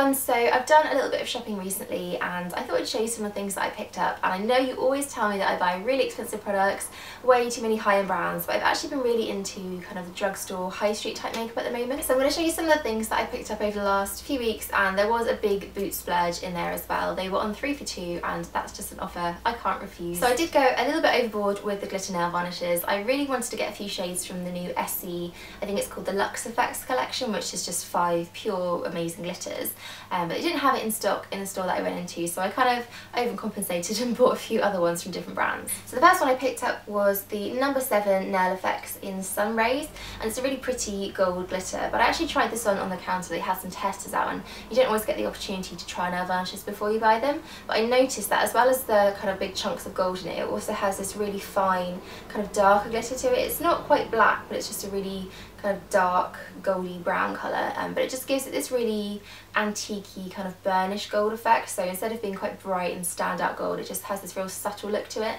everyone, so I've done a little bit of shopping recently and I thought I'd show you some of the things that I picked up. And I know you always tell me that I buy really expensive products, way too many high-end brands, but I've actually been really into kind of the drugstore high street type makeup at the moment. So I'm going to show you some of the things that I picked up over the last few weeks, and there was a big boot splurge in there as well. They were on 3 for 2 and that's just an offer I can't refuse. So I did go a little bit overboard with the glitter nail varnishes. I really wanted to get a few shades from the new SE, I think it's called the Luxe Effects collection, which is just 5 pure amazing glitters. But they didn't have it in stock in the store that I went into, so I kind of overcompensated and bought a few other ones from different brands. So the first one I picked up was the No. 7 Nail Effects in Sun Rays, and it's a really pretty gold glitter. But I actually tried this on the counter. They had some testers out, and you don't always get the opportunity to try nail varnishes before you buy them. But I noticed that as well as the kind of big chunks of gold in it, it also has this really fine kind of darker glitter to it. It's not quite black, but it's just a really kind of dark goldy brown colour, but it just gives it this really antique-y kind of burnished gold effect. So instead of being quite bright and standout gold, it just has this real subtle look to it,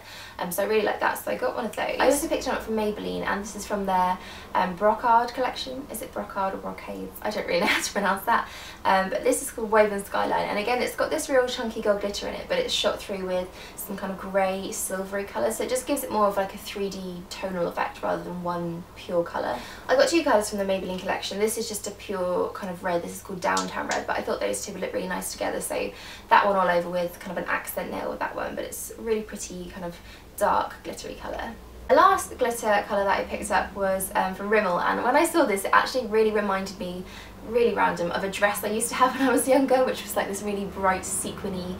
so I really like that, so I got one of those. I also picked one up from Maybelline, and this is from their Brocade collection. Is it Brocade or Brocade? I don't really know how to pronounce that, but this is called Woven Skyline, and again it's got this real chunky gold glitter in it, but it's shot through with some kind of grey silvery colour, so it just gives it more of like a 3D tonal effect rather than one pure colour. I got 2 colours from the Maybelline collection. This is just a pure kind of red, this is called Downtown Red, but I thought those two would look really nice together, so that one all over with kind of an accent nail with that one, but it's a really pretty kind of dark glittery colour. The last glitter colour that I picked up was from Rimmel, and when I saw this it actually really reminded me, really random, of a dress I used to have when I was younger, which was like this really bright sequiny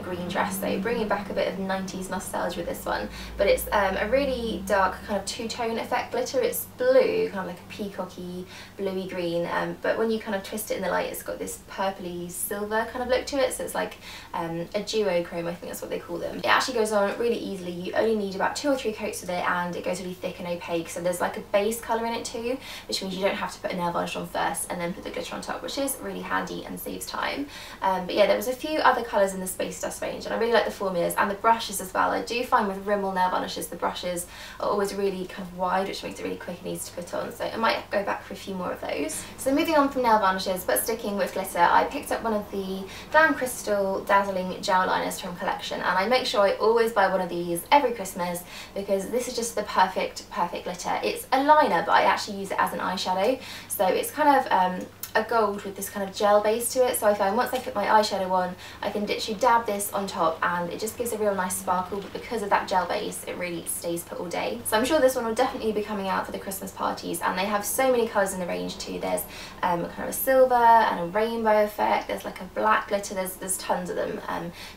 green dress, so bringing back a bit of 90s nostalgia with this one. But it's a really dark kind of two-tone effect glitter. It's blue, kind of like a peacocky bluey green, but when you kind of twist it in the light it's got this purpley silver kind of look to it, so it's like a duochrome, I think that's what they call them. It actually goes on really easily. You only need about 2 or 3 coats with it, and it goes really thick and opaque, so there's like a base colour in it too, which means you don't have to put a nail varnish on first and then put the glitter on top, which is really handy and saves time. But yeah, there was a few other colours in the Space Dust range, and I really like the formulas and the brushes as well. I do find with Rimmel nail varnishes the brushes are always really kind of wide, which makes it really quick and easy to put on, so I might go back for a few more of those. So moving on from nail varnishes, but sticking with glitter, I picked up one of the Glam Crystal Dazzling Gel Liners from Collection, and I make sure I always buy one of these every Christmas because this is just the perfect glitter. It's a liner, but I actually use it as an eyeshadow, so it's kind of a gold with this kind of gel base to it, so I find once I put my eyeshadow on I can literally dab this on top and it just gives a real nice sparkle, but because of that gel base it really stays put all day. So I'm sure this one will definitely be coming out for the Christmas parties, and they have so many colours in the range too. There's kind of a silver and a rainbow effect, there's like a black glitter, there's tons of them,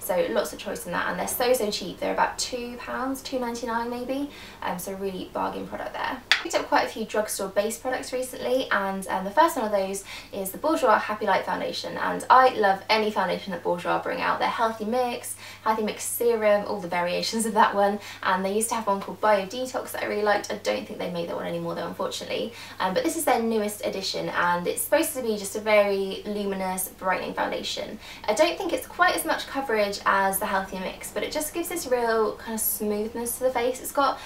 so lots of choice in that, and they're so cheap. They're about £2, £2.99 maybe, so really bargain product there. I picked up quite a few drugstore base products recently, and the first one of those is the Bourjois Happy Light Foundation, and I love any foundation that Bourjois bring out. Their Healthy Mix Serum, all the variations of that one, and they used to have one called Bio Detox that I really liked. I don't think they make that one anymore though, unfortunately, but this is their newest edition, and it's supposed to be just a very luminous brightening foundation. I don't think it's quite as much coverage as the Healthy Mix, but it just gives this real kind of smoothness to the face. It's got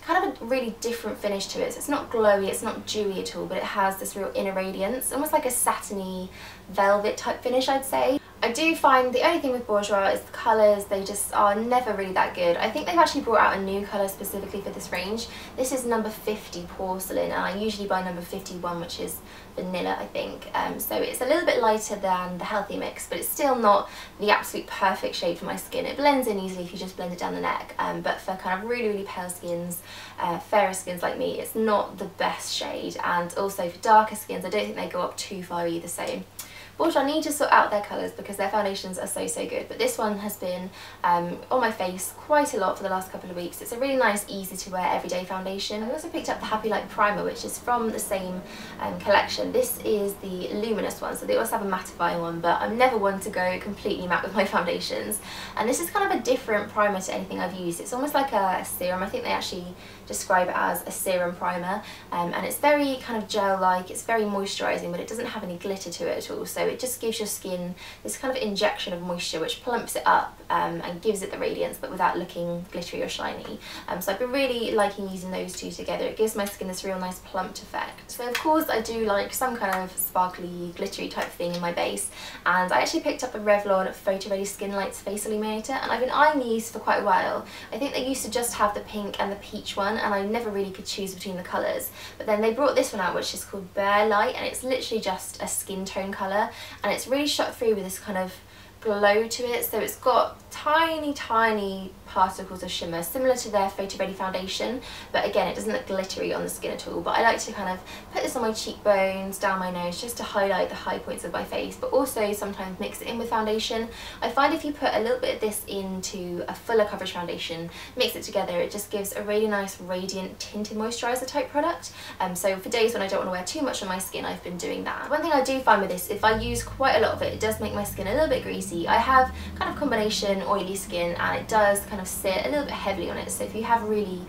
kind of a really different finish to it, so it's not glowy, it's not dewy at all, but it has this real inner radiance, almost like a satiny velvet type finish, I'd say. I do find the only thing with Bourjois is the colours, they just are never really that good. I think they've actually brought out a new colour specifically for this range. This is number 50 Porcelain, and I usually buy number 51, which is vanilla, I think. So it's a little bit lighter than the Healthy Mix, but it's still not the absolute perfect shade for my skin. It blends in easily if you just blend it down the neck, but for kind of really pale skins, fairer skins like me, it's not the best shade, and also for darker skins I don't think they go up too far either. So Bourjois need to sort out their colours because their foundations are so good, but this one has been on my face quite a lot for the last couple of weeks. It's a really nice, easy to wear everyday foundation. I also picked up the Happy Light Primer, which is from the same collection. This is the Luminous one, so they also have a mattifying one, but I'm never one to go completely matte with my foundations, and this is kind of a different primer to anything I've used. It's almost like a serum. I think they actually describe it as a serum primer, and it's very kind of gel-like, it's very moisturising, but it doesn't have any glitter to it at all, so it just gives your skin this kind of injection of moisture which plumps it up and gives it the radiance, but without looking glittery or shiny. So I've been really liking using those two together. It gives my skin this real nice plumped effect. So of course I do like some kind of sparkly, glittery type thing in my base, and I actually picked up the Revlon Photo Ready Skin Lights Face Illuminator, and I've been eyeing these for quite a while. I think they used to just have the pink and the peach one, and I never really could choose between the colours, but then they brought this one out which is called Bare Light, and it's literally just a skin tone colour, and it's really shot through with this kind of glow to it, so it's got tiny particles of shimmer similar to their Photo Ready foundation, but again it doesn't look glittery on the skin at all. But I like to kind of put this on my cheekbones, down my nose, just to highlight the high points of my face, but also sometimes mix it in with foundation. I find if you put a little bit of this into a fuller coverage foundation, mix it together, it just gives a really nice radiant tinted moisturiser type product. So for days when I don't want to wear too much on my skin, I've been doing that. One thing I do find with this, if I use quite a lot of it, it does make my skin a little bit greasy. I have kind of combination oily skin, and it does kind of sit a little bit heavily on it, so if you have really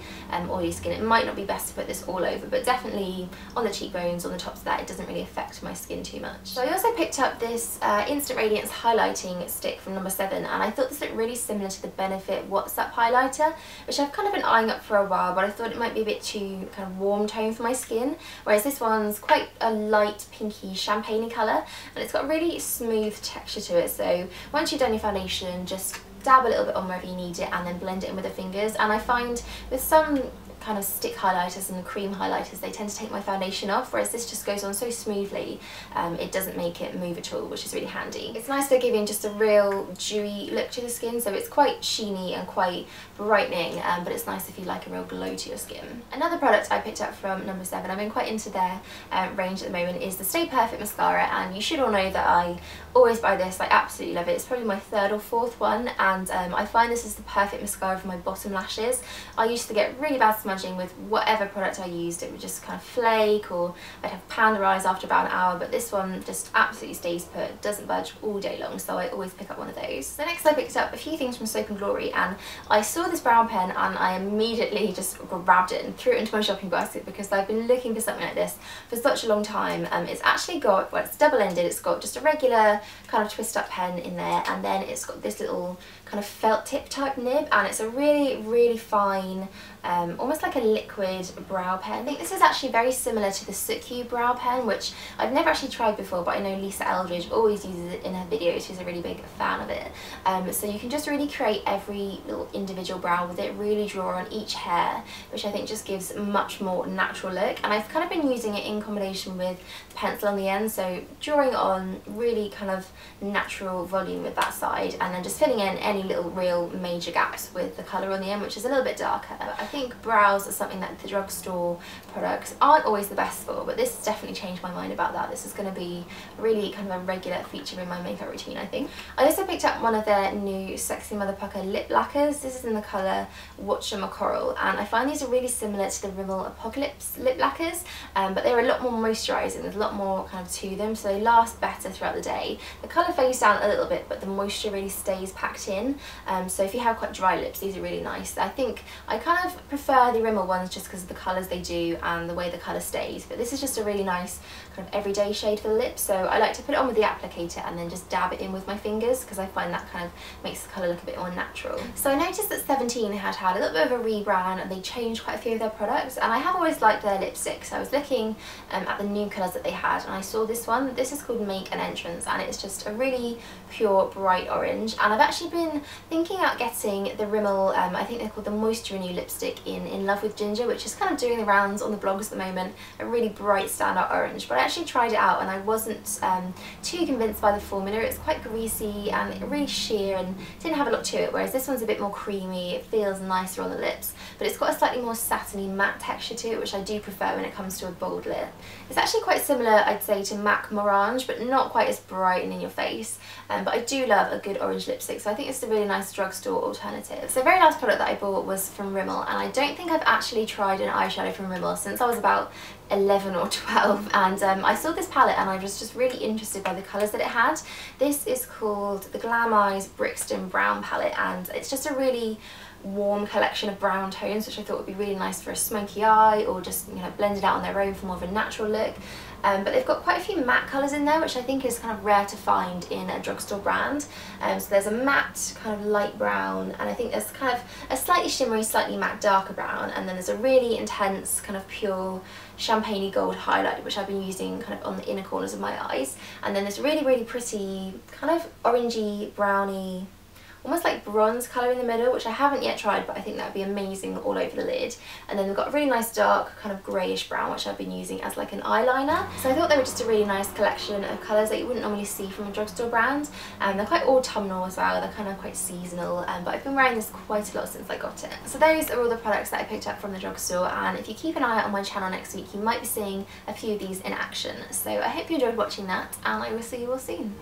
oily skin, it might not be best to put this all over, but definitely on the cheekbones, on the tops of that, it doesn't really affect my skin too much. So I also picked up this Instant Radiance highlighting stick from No. 7, and I thought this looked really similar to the Benefit WhatsApp highlighter, which I've kind of been eyeing up for a while, but I thought it might be a bit too kind of warm tone for my skin, whereas this one's quite a light pinky champagne-y colour, and it's got really smooth texture to it. So once you've done your foundation, just dab a little bit on wherever you need it and then blend it in with the fingers. And I find with some kind of stick highlighters and cream highlighters, they tend to take my foundation off, whereas this just goes on so smoothly, it doesn't make it move at all, which is really handy. It's nice for giving just a real dewy look to the skin, so it's quite sheeny and quite brightening, but it's nice if you like a real glow to your skin. Another product I picked up from No. 7, I've been quite into their range at the moment, is the Stay Perfect mascara, and you should all know that I always buy this. I absolutely love it. It's probably my third or fourth one, and I find this is the perfect mascara for my bottom lashes. I used to get really bad smudging with whatever product I used. It would just kind of flake, or I'd have panda eyes after about an hour, but this one just absolutely stays put, doesn't budge all day long, so I always pick up one of those. So next I picked up a few things from Soap & Glory, and I saw this brown pen and I immediately just grabbed it and threw it into my shopping basket because I've been looking for something like this for such a long time. It's actually got, well, it's double-ended, it's got just a regular kind of twist up pen in there, and then it's got this little kind of felt tip type nib, and it's a really fine, almost like a liquid brow pen. I think this is actually very similar to the Succu brow pen, which I've never actually tried before, but I know Lisa Eldridge always uses it in her videos. She's a really big fan of it. So you can just really create every little individual brow with it, really draw on each hair, which I think just gives a much more natural look. And I've kind of been using it in combination with the pencil on the end, so drawing on really kind of natural volume with that side, and then just filling in any little real major gaps with the colour on the end, which is a little bit darker. But I think brows are something that the drugstore products aren't always the best for, but this has definitely changed my mind about that. This is going to be really kind of a regular feature in my makeup routine, I think. I also picked up one of their new Sexy Mother Pucker lip lacquers. This is in the colour Watcher Coral, and I find these are really similar to the Rimmel Apocalypse lip lacquers, but they're a lot more moisturising. There's a lot more kind of to them, so they last better throughout the day. The colour fades down a little bit, but the moisture really stays packed in. So if you have quite dry lips, these are really nice. I think I kind of prefer the Rimmel ones just because of the colours they do and the way the colour stays, but this is just a really nice kind of everyday shade for the lips, so I like to put it on with the applicator and then just dab it in with my fingers because I find that kind of makes the colour look a bit more natural. So I noticed that 17 had a little bit of a rebrand, and they changed quite a few of their products, and I have always liked their lipsticks. I was looking at the new colours that they had, and I saw this one. This is called Make an Entrance, and it's just a really pure bright orange, and I've actually been thinking about getting the Rimmel, I think they're called the Moisture Renew lipstick in Love with Ginger, which is kind of doing the rounds on the blogs at the moment, a really bright standout orange. But I actually tried it out and I wasn't too convinced by the formula. It's quite greasy and really sheer and didn't have a lot to it, whereas this one's a bit more creamy, it feels nicer on the lips, but it's got a slightly more satiny matte texture to it, which I do prefer when it comes to a bold lip. It's actually quite similar, I'd say, to MAC Morange, but not quite as bright and in your face, but I do love a good orange lipstick, so I think it's a really nice drugstore alternative. So the very last product that I bought was from Rimmel, and I don't think I've actually tried an eyeshadow from Rimmel since I was about 11 or 12, and I saw this palette and I was just really interested by the colours that it had. This is called the Glam Eyes Brixton Brown palette, and it's just a really warm collection of brown tones, which I thought would be really nice for a smoky eye, or just, you know, blended out on their own for more of a natural look. But they've got quite a few matte colours in there, which I think is kind of rare to find in a drugstore brand. So there's a matte kind of light brown, and I think there's kind of a slightly shimmery, slightly matte darker brown, and then there's a really intense kind of pure champagne gold highlight, which I've been using kind of on the inner corners of my eyes. And then this really, really pretty kind of orangey, browny, almost like bronze colour in the middle, which I haven't yet tried, but I think that would be amazing all over the lid. And then we've got a really nice dark kind of greyish brown, which I've been using as like an eyeliner. So I thought they were just a really nice collection of colours that you wouldn't normally see from a drugstore brand. They're quite autumnal as well, they're kind of quite seasonal, but I've been wearing this quite a lot since I got it. So those are all the products that I picked up from the drugstore, and if you keep an eye out on my channel next week, you might be seeing a few of these in action. So I hope you enjoyed watching that, and I will see you all soon.